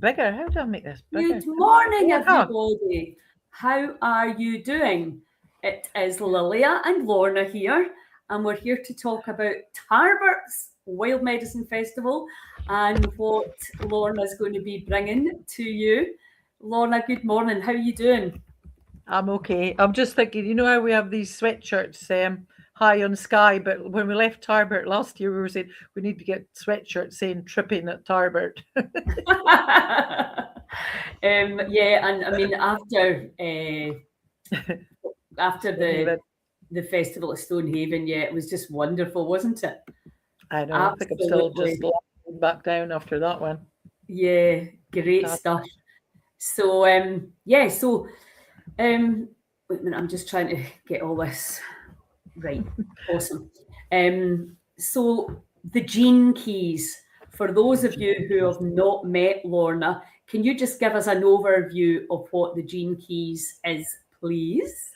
bigger? How do I make this bigger? Good morning, everybody. How are you doing? It is Lilia and Lorna here, and we're here to talk about Tarbert's Wild Medicine Festival and what Lorna's going to be bringing to you. Lorna, good morning. How are you doing? I'm okay. I'm just thinking, you know how we have these sweatshirts high on sky, but when we left Tarbert last year, we were saying we need to get sweatshirts saying tripping at Tarbert. Yeah, and I mean after the festival at Stonehaven, yeah, it was just wonderful, wasn't it? I know. I think I'm still just lying back down after that one. Yeah, great stuff. So wait a minute, I'm just trying to get all this right. Awesome. So the gene keys. For those of you who have not met Lorna, can you just give us an overview of what the gene keys is, please?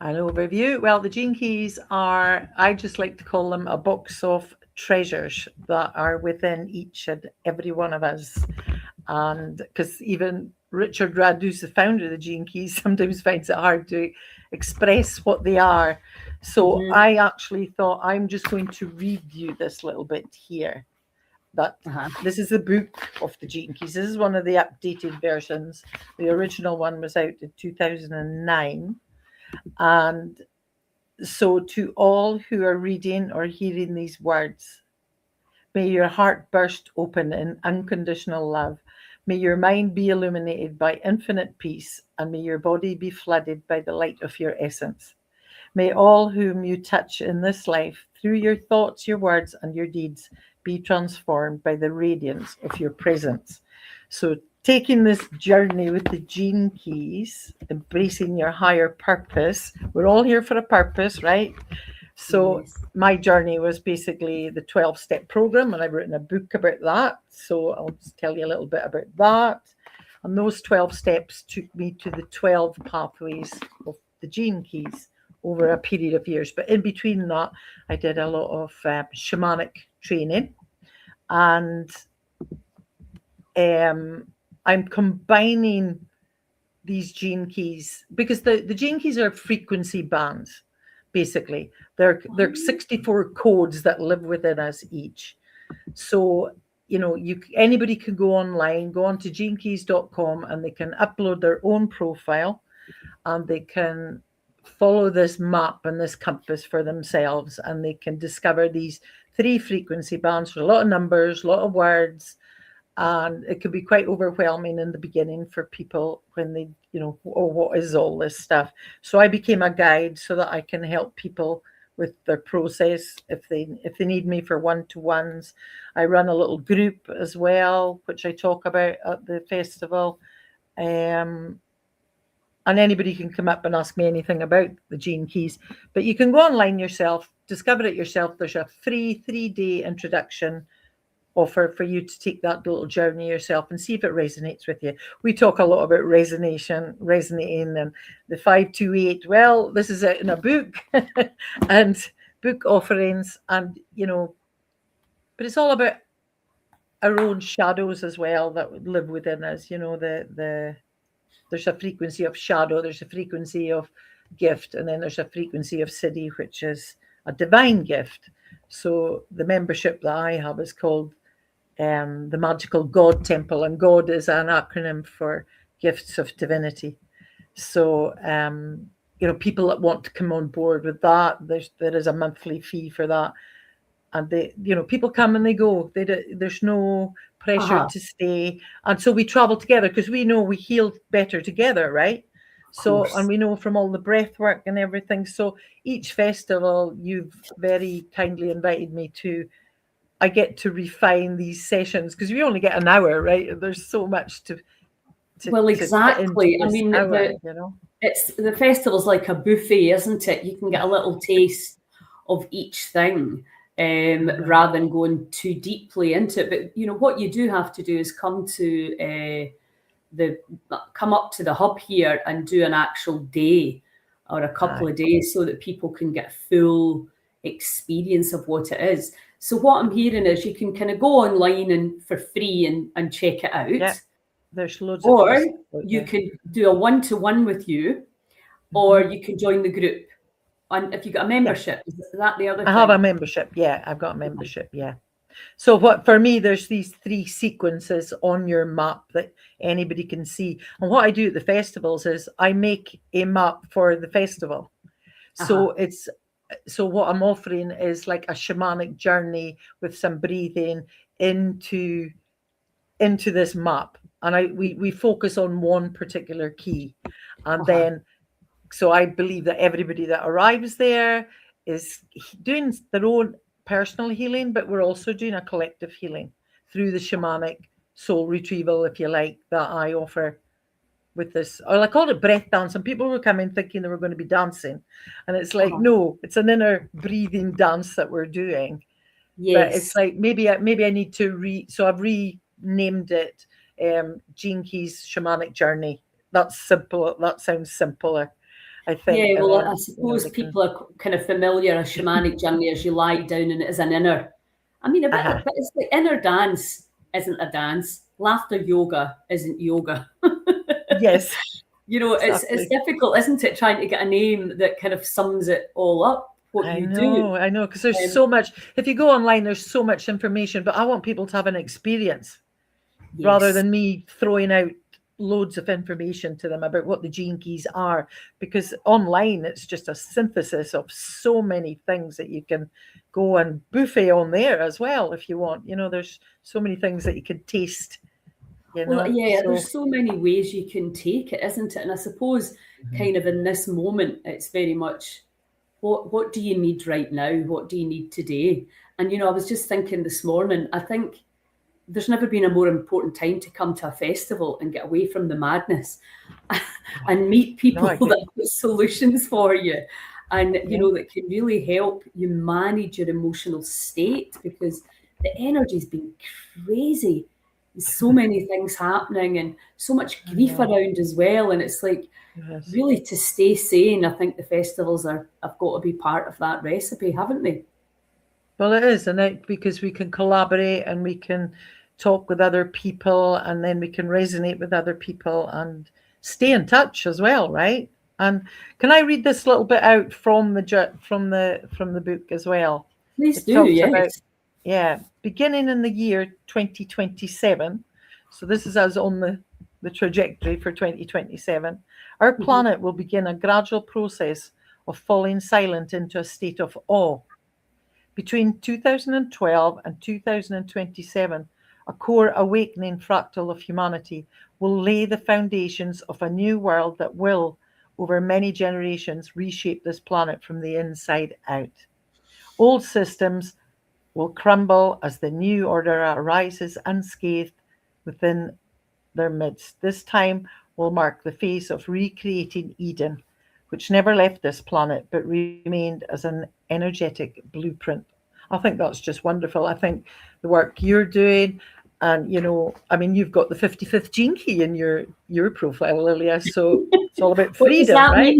An overview? Well, the gene keys are, I just like to call them a box of treasures that are within each and every one of us. And because even Richard Rad, who's the founder of the Gene Keys, sometimes finds it hard to express what they are. So I actually thought I'm just going to read you this little bit here. That this is the book of the Gene Keys. This is one of the updated versions. The original one was out in 2009. And so to all who are reading or hearing these words, may your heart burst open in unconditional love. May your mind be illuminated by infinite peace, and may your body be flooded by the light of your essence. May all whom you touch in this life, through your thoughts, your words, and your deeds, be transformed by the radiance of your presence. So taking this journey with the Gene Keys, embracing your higher purpose. We're all here for a purpose, right? So my journey was basically the 12-step program, and I've written a book about that. So I'll just tell you a little bit about that. And those 12 steps took me to the 12 pathways of the Gene Keys over a period of years. But in between that, I did a lot of shamanic training. And I'm combining these Gene Keys because the Gene Keys are frequency bands. Basically, they're 64 codes that live within us each. So, anybody can go online, go on to genekeys.com, and they can upload their own profile, and they can follow this map and this compass for themselves, and they can discover these 3 frequency bands with a lot of numbers, a lot of words. And it could be quite overwhelming in the beginning for people when they, what is all this stuff? So I became a guide so that I can help people with their process if they need me for one-to-ones. I run a little group as well, which I talk about at the festival. And anybody can come up and ask me anything about the Gene Keys. But you can go online yourself, discover it yourself. There's a free 3-day introduction offer for you to take that little journey yourself and see if it resonates with you. We talk a lot about resonating and the 528. Well, this is it in a book and book offerings, and but it's all about our own shadows as well that live within us. There's a frequency of shadow, there's a frequency of gift, and then there's a frequency of Siddhi, which is a divine gift. So the membership that I have is called the Magical God Temple, and God is an acronym for Gifts of Divinity. So, people that want to come on board with that, there is a monthly fee for that. And people come and they go. There's no pressure to stay. And so we travel together because we know we heal better together, right? So, and we know from all the breath work and everything. So each festival, you've very kindly invited me to, I get to refine these sessions because we only get an hour, right? There's so much to well, exactly. I mean, hour, it's the festival's like a buffet, isn't it? You can get a little taste of each thing rather than going too deeply into it. But what you do have to do is come up to the hub here and do an actual day or a couple of days so that people can get full experience of what it is. So what I'm hearing is you can kind of go online and for free and check it out. There's loads of Or festival out you there. could do a one-to-one with you, or you can join the group. And if you got a membership, is that the other I have a thing? membership. Yeah, I've got a membership. Yeah. So what for me, there's these 3 sequences on your map that anybody can see. And what I do at the festivals is I make a map for the festival. So so what I'm offering is like a shamanic journey with some breathing into this map. And we focus on one particular key. And then so I believe that everybody that arrives there is doing their own personal healing, but we're also doing a collective healing through the shamanic soul retrieval, if you like, that I offer with this. Or I called it breath dance, and people were coming thinking they were going to be dancing. And it's like, no, it's an inner breathing dance that we're doing. But it's Yes. like maybe I need to so I've renamed it Gene Key's Shamanic Journey. That's simple. That sounds simpler, I think. Yeah, And well, then, I suppose they can. people are kind of familiar a shamanic journey as you lie down and it is an inner. I mean, but it's like inner dance isn't a dance. Laughter yoga isn't yoga. Yes, You know, it's exactly. difficult, isn't it, trying to get a name that kind of sums it all up, what I you do. know, because there's so much. If you go online, there's so much information, but I want people to have an experience rather Yes. than me throwing out loads of information to them about what the gene keys are, because online it's just a synthesis of so many things that you can go and buffet on there as well if you want. There's so many things that you can taste. Well, yeah, So there's so many ways you can take it, isn't it? And I suppose kind of in this moment, it's very much what do you need right now? What do you need today? And, I was just thinking this morning, I think there's never been a more important time to come to a festival and get away from the madness and meet people that have solutions for you and, that can really help you manage your emotional state, because the energy's been crazy. There's so many things happening and so much grief around as well. And it's like, really, to stay sane, I think the festivals have got to be part of that recipe, haven't they? Well, it is, and because we can collaborate and we can talk with other people, and then we can resonate with other people and stay in touch as well, right? And can I read this little bit out from the book as well? Please do, yes. Beginning in the year 2027. So this is us on the trajectory for 2027. Our planet will begin a gradual process of falling silent into a state of awe. Between 2012 and 2027, a core awakening fractal of humanity will lay the foundations of a new world that will, over many generations, reshape this planet from the inside out. Old systems will crumble as the new order arises unscathed within their midst. This time will mark the phase of recreating Eden, which never left this planet but remained as an energetic blueprint. I think that's just wonderful. I think the work you're doing, and you've got the 55th gene key in your profile, Lilia. So it's all about freedom, right?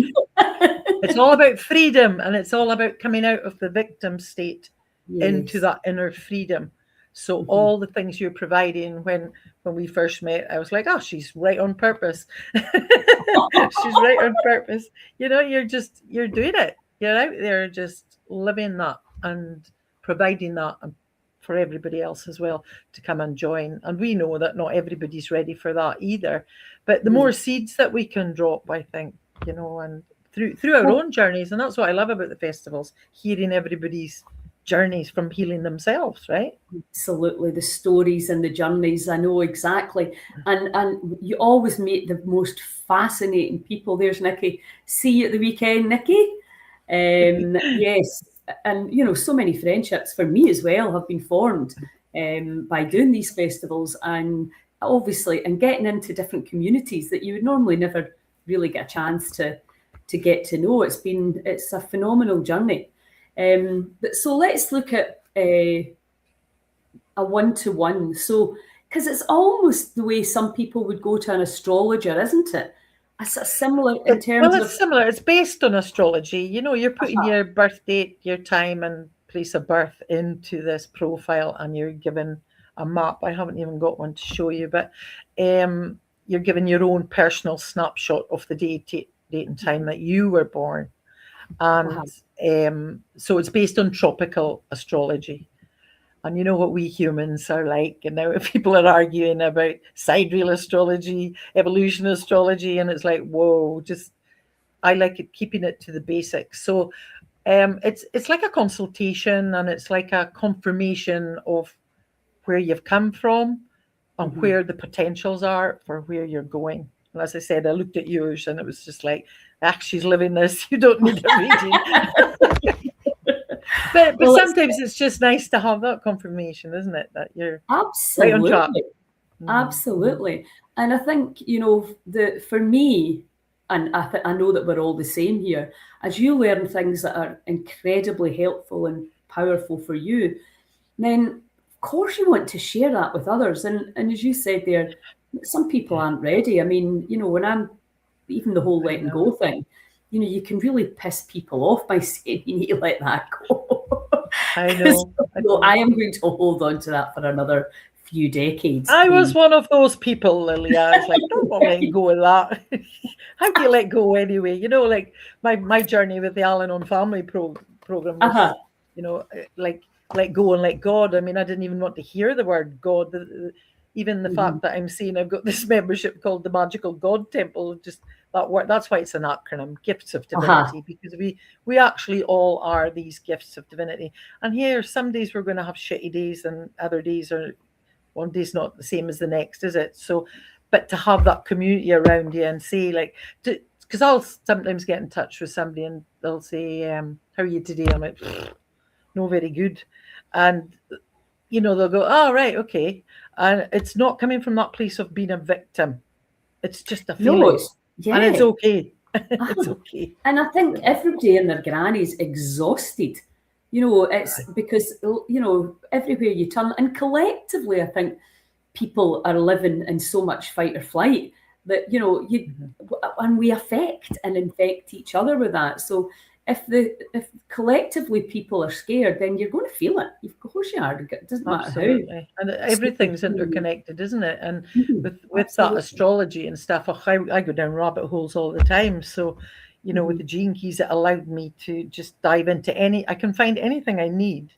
It's all about freedom, and it's all about coming out of the victim state into that inner freedom. So all the things you're providing, when we first met, I was like, oh, she's right on purpose. She's right on purpose. You're doing it. You're out there just living that and providing that for everybody else as well to come and join. And we know that not everybody's ready for that either. But the more seeds that we can drop, I think, and through our own journeys, and that's what I love about the festivals, hearing everybody's journeys from healing themselves, right? Absolutely. The stories and the journeys, I know exactly. And you always meet the most fascinating people. There's Nikki. See you at the weekend, Nikki. Yes. And, so many friendships for me as well have been formed by doing these festivals, and obviously, and getting into different communities that you would normally never really get a chance to get to know. It's a phenomenal journey. But so let's look at a one-to-one. So, because it's almost the way some people would go to an astrologer, isn't it? It's similar in terms of... Well, it's similar. It's based on astrology. You're putting your birth date, your time and place of birth into this profile, and you're given a map. I haven't even got one to show you, but you're given your own personal snapshot of the date and time that you were born. And so it's based on tropical astrology. And you know what we humans are like. And now people are arguing about sidereal astrology, evolution astrology, and it's like, whoa, just I like it keeping it to the basics. So it's like a consultation, and it's like a confirmation of where you've come from and where the potentials are for where you're going. And as I said, I looked at yours and it was just like, she's living this. You don't need a reading. But well, sometimes it's just nice to have that confirmation, isn't it? That you're absolutely right on track. Absolutely. And I think, for me, and I know that we're all the same here, as you learn things that are incredibly helpful and powerful for you, then of course you want to share that with others. And as you said there, some people aren't ready. I mean, when I'm, even the whole letting go thing, you can really piss people off by saying you need to let that go. I know. So I am going to hold on to that for another few decades. I was one of those people, Lily. I was like, don't let go of that. How do you let go anyway? Like my journey with the Al-Anon family program was, like let go and let God. I mean, I didn't even want to hear the word God. Even the fact that I'm saying I've got this membership called the Magical God Temple, just that word, that's why it's an acronym, Gifts of Divinity, because we actually all are these gifts of divinity. And here, some days we're going to have shitty days and other days are, one day's not the same as the next, is it? So, but to have that community around you and say, like, because I'll sometimes get in touch with somebody and they'll say, how are you today? I'm like, no, very good. And, they'll go, oh, right, okay. And it's not coming from that place of being a victim. It's just a feeling. And it's okay. It's okay. And I think everybody and their granny's exhausted. It's because, everywhere you turn, and collectively, I think people are living in so much fight or flight that, and we affect and infect each other with that. So if collectively people are scared, then you're going to feel it. Of course you are. It doesn't matter how. And everything's interconnected, isn't it? And with that astrology and stuff, I go down rabbit holes all the time. So, with the gene keys, it allowed me to just dive into I can find anything I need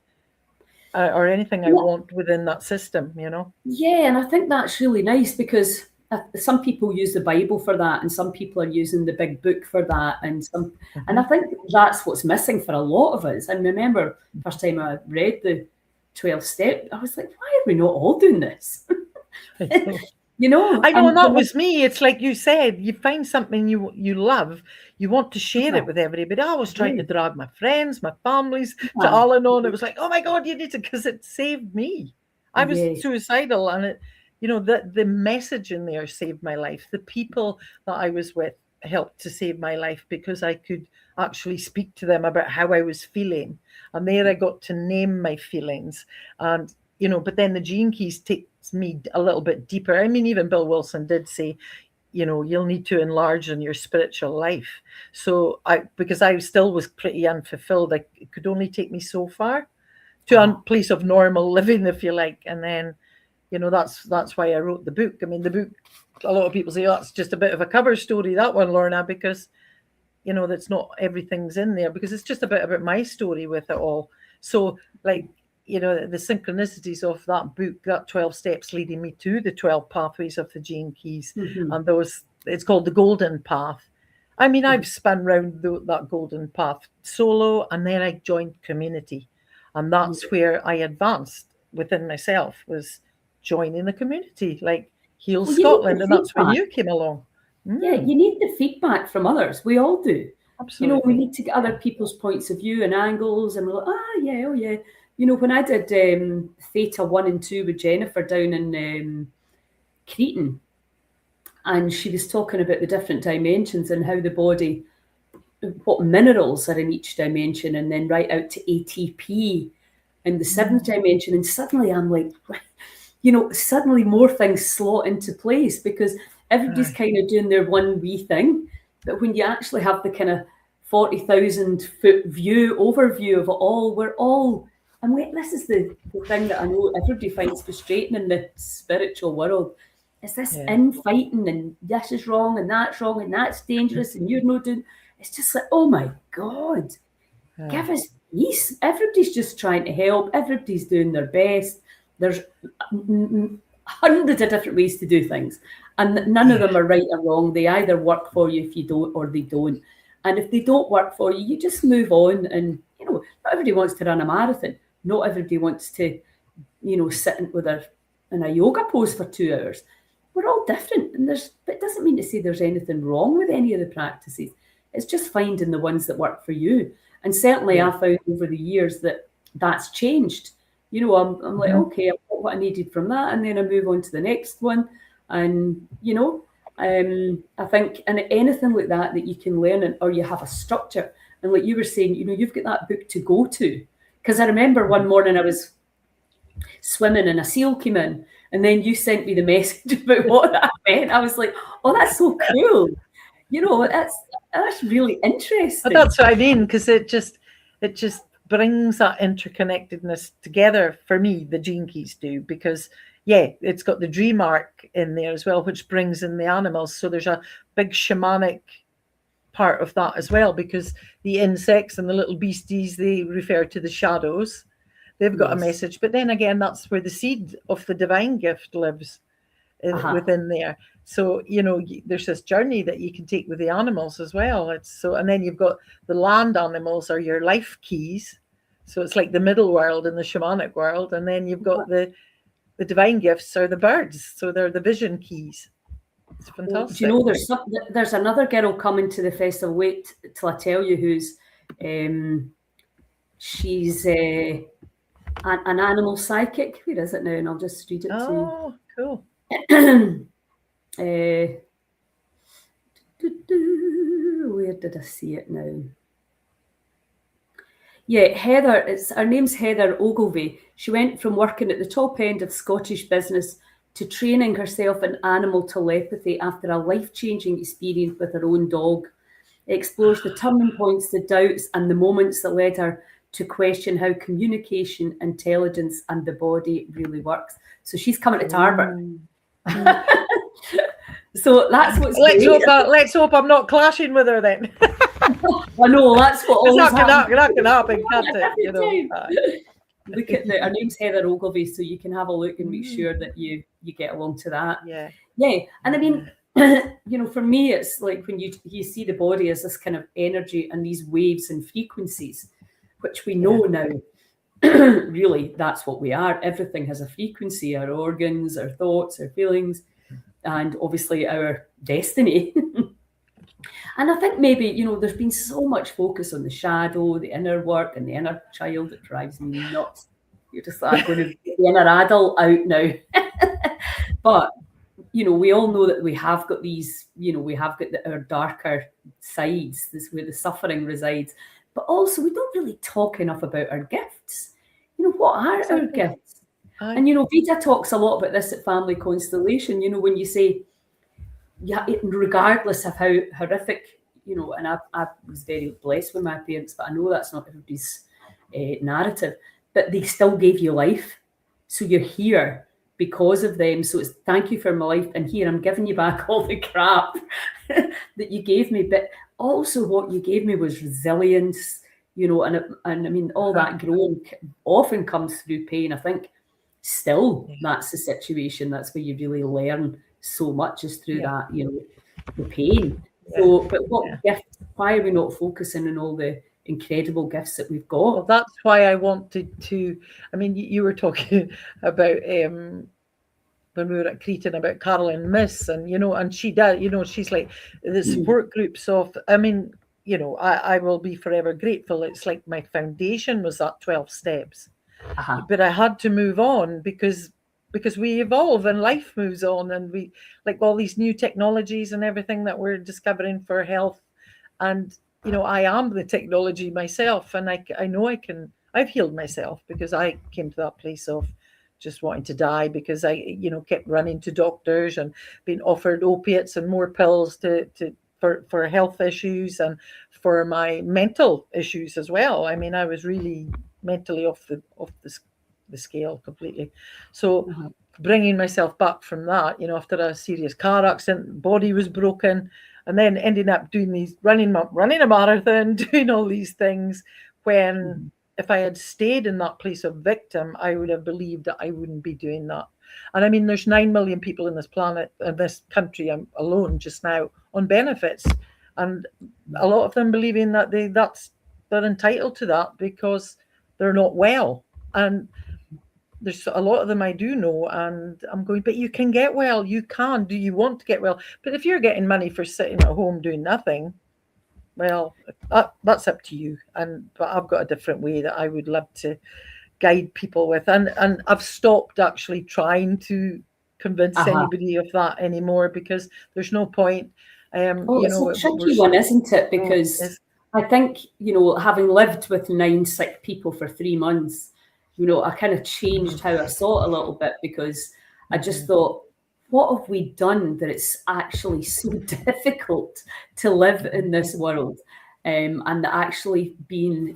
or anything I want within that system, Yeah, and I think that's really nice because some people use the Bible for that, and some people are using the big book for that, and I think that's what's missing for a lot of us. And remember, first time I read the 12 step, I was like, why are we not all doing this? I know, and that was me. It's like you said, you find something you love, you want to share it with everybody. I was trying to drag my friends, my families to Al-Anon. It was like, oh my God, you need to, because it saved me. I was suicidal, and it, the message in there saved my life. The people that I was with helped to save my life because I could actually speak to them about how I was feeling. And there I got to name my feelings. And, but then the gene keys takes me a little bit deeper. I mean, even Bill Wilson did say, you'll need to enlarge in your spiritual life. So because I still was pretty unfulfilled, it could only take me so far to a place of normal living, if you like. And then, that's why I wrote the book. I mean, the book, a lot of people say, that's just a bit of a cover story, that one, Lorna, because, that's not everything's in there, because it's just a bit about my story with it all. So, like, the synchronicities of that book, that 12 steps leading me to the 12 pathways of the gene keys. And it's called the Golden Path. I mean, I've spun round that Golden Path solo, and then I joined community. And that's where I advanced within myself, was joining the community, like Heal Scotland, and that's when you came along. Yeah, you need the feedback from others. We all do. Absolutely. We need to get other people's points of view and angles, and we're like, oh yeah. When I did Theta 1 and 2 with Jennifer down in Cretan, and she was talking about the different dimensions and how the body, what minerals are in each dimension, and then right out to ATP in the seventh dimension. And suddenly I'm like, suddenly more things slot into place, because everybody's kind of doing their one wee thing. But when you actually have the kind of 40,000 foot overview of it all, we're all And this is the thing that I know everybody finds frustrating in the spiritual world, is this infighting, and this is wrong and that's dangerous and you're not doing. It's just like, oh my God, give us peace. Everybody's just trying to help. Everybody's doing their best. There's hundreds of different ways to do things, and none of them are right or wrong. They either work for you if you don't, or they don't. And if they don't work for you, you just move on. And not everybody wants to run a marathon. Not everybody wants to, sit in a yoga pose for 2 hours. We're all different, and but it doesn't mean to say there's anything wrong with any of the practices. It's just finding the ones that work for you. And certainly, I found over the years that that's changed. I'm like, okay, I've got what I needed from that, and then I move on to the next one. And I think, and anything like that you can learn, or you have a structure. And like you were saying, you've got that book to go to. Because I remember one morning I was swimming and a seal came in, and then you sent me the message about what that meant. I was like, oh, that's so cool. That's really interesting. But that's what I mean, because it just brings that interconnectedness together for me, the Gene Keys do, because it's got the dream arc in there as well, which brings in the animals. So there's a big shamanic part of that as well, because the insects and the little beasties, they refer to the shadows. They've got a message, but then again, that's where the seed of the divine gift lives within there. So there's this journey that you can take with the animals as well. And then you've got the land animals, are your life keys. So it's like the middle world in the shamanic world, and then you've got the divine gifts are the birds. So they're the vision keys. It's fantastic. Do you know there's another girl coming to the festival? Wait till I tell you who's. She's an animal psychic. Where is it now? And I'll just read it to you. Oh, cool. Where did I see it now? Yeah, Heather. Her name's Heather Ogilvie. She went from working at the top end of Scottish business to training herself in animal telepathy after a life-changing experience with her own dog. It explores the turning points, the doubts, and the moments that led her to question how communication, intelligence, and the body really works. So she's coming to Tarbert. So that's what's let's hope I'm not clashing with her then. I know, that's what always happens. That can happen, can't it? Look at her name's Heather Ogilvie, so you can have a look and make sure that you get along to that. Yeah. And I mean, for me, it's like when you see the body as this kind of energy and these waves and frequencies, which we know now, really, that's what we are. Everything has a frequency, our organs, our thoughts, our feelings, and obviously our destiny. And I think maybe, there's been so much focus on the shadow, the inner work, and the inner child that drives me nuts. You're just like, I'm going to get the inner adult out now. But, we all know that we have got these, we have got our darker sides. This is where the suffering resides. But also, we don't really talk enough about our gifts. What are our gifts? And, Vida talks a lot about this at Family Constellation, when you say, regardless of how horrific, and I was very blessed with my parents, but I know that's not everybody's narrative, but they still gave you life. So you're here because of them. So it's thank you for my life. And here I'm giving you back all the crap that you gave me. But also what you gave me was resilience, and I mean, all that growing often comes through pain. I think still that's the situation. That's where you really learn so much is through that, the pain. So, but what gifts? Why are we not focusing on all the incredible gifts that we've got? Well, that's why I wanted to. I mean, you were talking about when we were at Cretan about Carolyn Miss, and and she does. She's like the support groups of. I mean, I will be forever grateful. It's like my foundation was that 12 steps, but I had to move on because we evolve and life moves on, and we like all these new technologies and everything that we're discovering for health. And, I am the technology myself, and I know I've healed myself because I came to that place of just wanting to die because I, kept running to doctors and being offered opiates and more pills for health issues and for my mental issues as well. I mean, I was really mentally off the scale completely. So bringing myself back from that, after a serious car accident, body was broken, and then ending up doing these running a marathon, doing all these things, when if I had stayed in that place of victim, I would have believed that I wouldn't be doing that. And I mean, there's 9 million people in this planet, in this country alone just now on benefits, and a lot of them believing that they're entitled to that because they're not well. And there's a lot of them I do know, and I'm going, but you can get well. You can. Do you want to get well? But if you're getting money for sitting at home doing nothing, well, that's up to you. But I've got a different way that I would love to guide people with, and I've stopped actually trying to convince anybody of that anymore, because there's no point. It's a tricky one, isn't it? Because I think, having lived with 9 sick people for 3 months, I kind of changed how I saw it a little bit, because I just thought, what have we done that it's actually so difficult to live in this world? And that actually being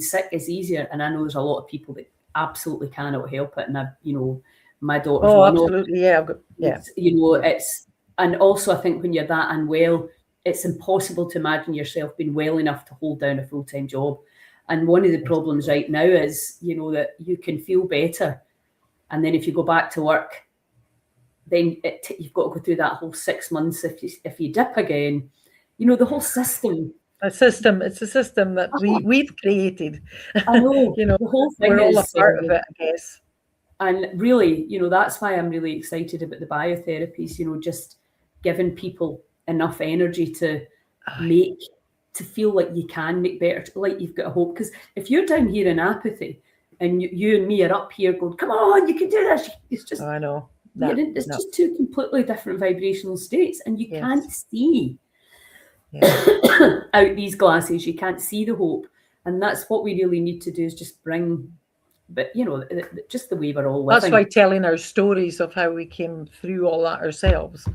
sick is easier. And I know there's a lot of people that absolutely cannot help it. And my daughter's absolutely, yeah. It's, and also I think when you're that unwell, it's impossible to imagine yourself being well enough to hold down a full-time job. And one of the problems right now is, that you can feel better, and then if you go back to work, then you've got to go through that whole 6 months. If you dip again, the whole system. It's a system that we've created. I know. The whole thing we're all a part of it, I guess. And really, that's why I'm really excited about the biotherapies. Just giving people enough energy to feel like you can make better, like you've got a hope. Because if you're down here in apathy, and you and me are up here going, come on, you can do this. It's just, I know. It's just 2 completely different vibrational states, and you can't see out these glasses. You can't see the hope, and that's what we really need to do, is just bring, but just the way we're all living. That's why telling our stories of how we came through all that ourselves,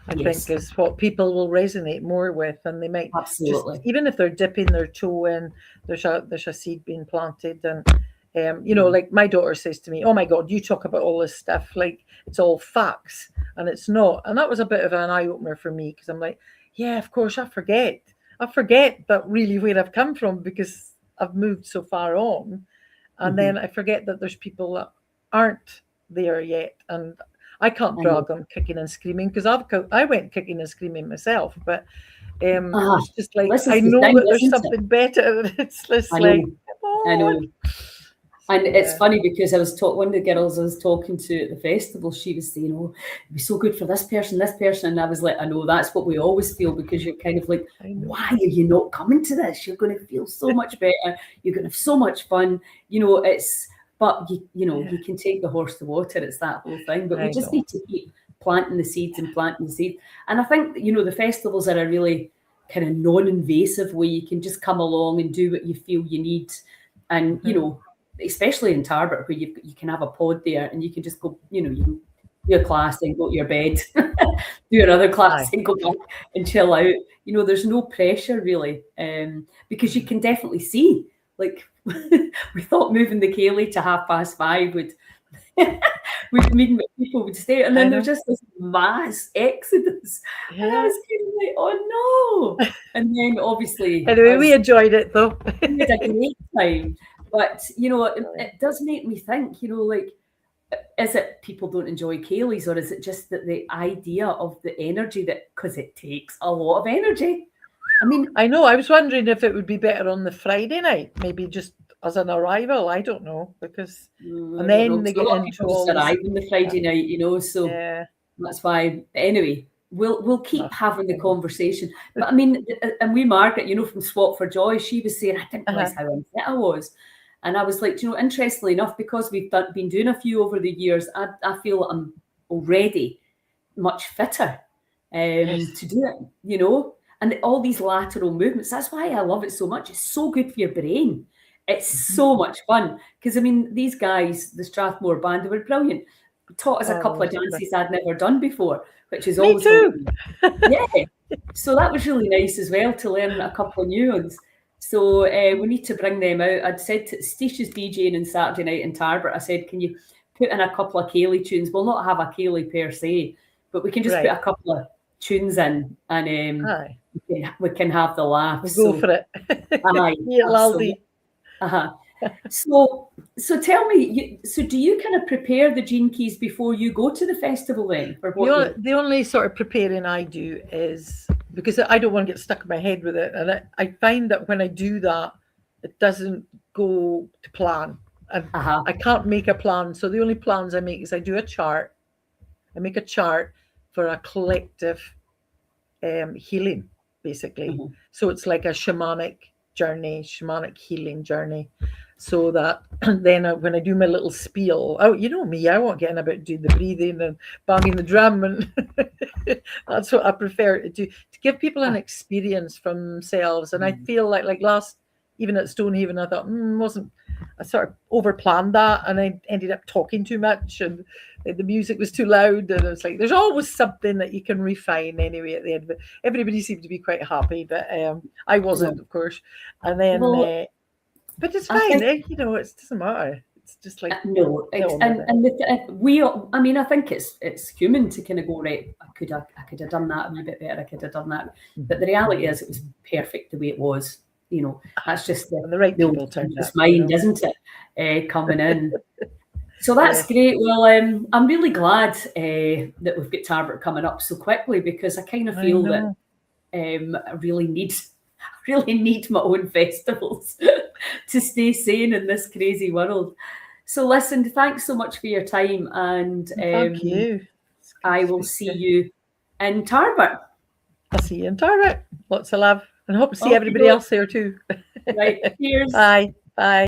I think, is what people will resonate more with, and they might absolutely, even if they're dipping their toe in, there's a seed being planted. And like my daughter says to me, oh my God, you talk about all this stuff like it's all facts, and it's not. And that was a bit of an eye-opener for me, because I'm like, yeah, of course, I forget that really where I've come from, because I've moved so far on. And then I forget that there's people that aren't there yet, and I can't drag them kicking and screaming, because I went kicking and screaming myself. But it's just like, I know that there's something better. It's just like, I know. And it's funny, because one of the girls I was talking to at the festival, she was saying, oh, it'd be so good for this person. And I was like, I know, that's what we always feel, because you're kind of like, why are you not coming to this? You're going to feel so much better. You're going to have so much fun. But you can take the horse to water. It's that whole thing. But we just need to keep planting the seeds. And I think, the festivals are a really kind of non-invasive way. You can just come along and do what you feel you need. And, especially in Tarbert, where you can have a pod there, and you can just go, you can do a class and go to your bed, do another class and go back and chill out. There's no pressure really, because you can definitely see, like, we thought moving the Cayley to 5:30 would mean that people would stay, and then there's just this mass exodus. And I was kind of like, oh no! And then obviously, anyway, we enjoyed it though. We had a great time. But, it does make me think, like, is it people don't enjoy Cayleys, or is it just that the idea of the energy because it takes a lot of energy? I mean, I know, I was wondering if it would be better on the Friday night, maybe just as an arrival. I don't know, because, and then they get into all this. Arrive on the Friday night, so that's why, anyway. We'll keep having the conversation. But I mean, and we, Margaret, from Swap for Joy, she was saying, I didn't realise how unfit I was. And I was like, interestingly enough, because we've been doing a few over the years, I feel I'm already much fitter to do it, and all these lateral movements. That's why I love it so much. It's so good for your brain. It's so much fun. Because, I mean, these guys, the Strathmore band, they were brilliant. Taught us a couple of dances I'd never done before, which is always me too. So that was really nice as well, to learn a couple of new ones. So we need to bring them out. I'd said to Stitch is DJing on Saturday night in Tarbert. I said, can you put in a couple of Kaylee tunes? We'll not have a Kaylee per se, but we can just put a couple of tunes in, and we can have the laughs. We'll go for it. So tell me, so do you kind of prepare the Gene Keys before you go to the festival then? The only sort of preparing I do is, because I don't want to get stuck in my head with it, and I find that when I do that, it doesn't go to plan. And I can't make a plan. So the only plans I make is I do a chart. I make a chart for a collective healing, basically. So it's like a shamanic healing journey. So that then when I do my little spiel, you know me, I won't get in about doing the breathing and banging the drum, and that's what I prefer to do, to give people an experience from themselves. And I feel like last, even at Stonehaven, I thought I sort of overplanned that, and I ended up talking too much, and the music was too loud, and it's like there's always something that you can refine anyway at the end of it. Everybody seemed to be quite happy, but I wasn't, of course. And then but it's fine, you know, it doesn't matter. It's just like no, I mean, I think it's human to kind of go, right, I could have done that a wee bit better, I could have done that, but the reality is it was perfect the way it was. You know, that's just the right people turned up, mind, isn't it? Coming in. So that's great. Well, I'm really glad that we've got Tarbert coming up so quickly, because I kind of feel that I really need my own festivals to stay sane in this crazy world. So listen, thanks so much for your time, and thank you. I will see you in Tarbert. I'll see you in Tarbert. Lots of love, and hope to see everybody else there too. Right. Cheers. Bye. Bye.